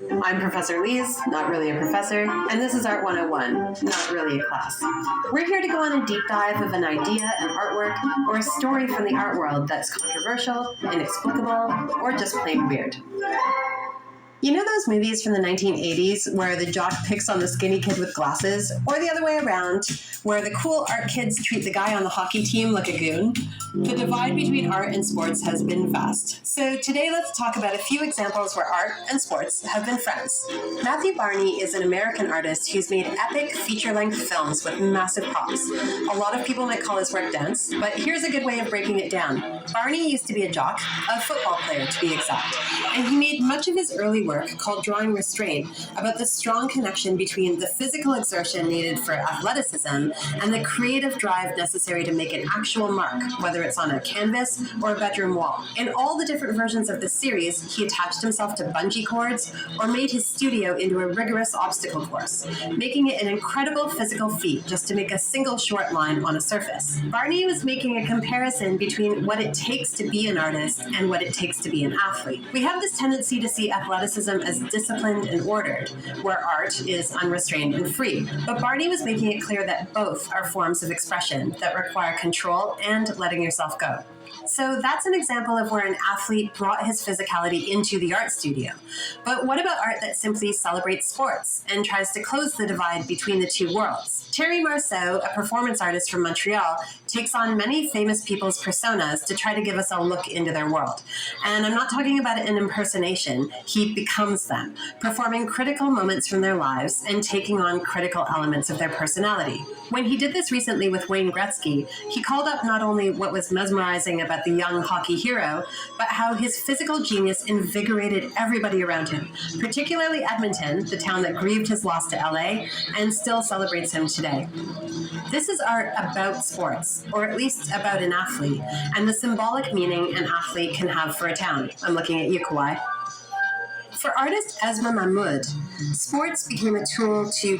I'm Professor Lees, not really a professor, and this is Art 101, not really a class. We're here to go on a deep dive of an idea, an artwork, or a story from the art world that's controversial, inexplicable, or just plain weird. You know those movies from the 1980s where the jock picks on the skinny kid with glasses, or the other way around, where the cool art kids treat the guy on the hockey team like a goon? The divide between art and sports has been vast. So today let's talk about a few examples where art and sports have been friends. Matthew Barney is an American artist who's made epic feature-length films with massive props. A lot of people might call his work dense, but here's a good way of breaking it down. Barney used to be a jock, a football player to be exact, and he made much of his early work called Drawing Restraint about the strong connection between the physical exertion needed for athleticism and the creative drive necessary to make an actual mark, whether it's on a canvas or a bedroom wall. In all the different versions of this series, he attached himself to bungee cords or made his studio into a rigorous obstacle course, making it an incredible physical feat just to make a single short line on a surface. Barney was making a comparison between what it takes to be an artist and what it takes to be an athlete. We have this tendency to see athleticism as disciplined and ordered, where art is unrestrained and free. But Barney was making it clear that both are forms of expression that require control and letting yourself go. So that's an example of where an athlete brought his physicality into the art studio. But what about art that simply celebrates sports and tries to close the divide between the two worlds? Thierry Marceau, a performance artist from Montreal, takes on many famous people's personas to try to give us a look into their world. And I'm not talking about an impersonation. He becomes them, performing critical moments from their lives and taking on critical elements of their personality. When he did this recently with Wayne Gretzky, he called up not only what was mesmerizing about the young hockey hero, but how his physical genius invigorated everybody around him, particularly Edmonton, the town that grieved his loss to LA and still celebrates him today. This is art about sports, or at least about an athlete, and the symbolic meaning an athlete can have for a town. I'm looking at you, Kawhi. For artist Esma Mahmoud, sports became a tool to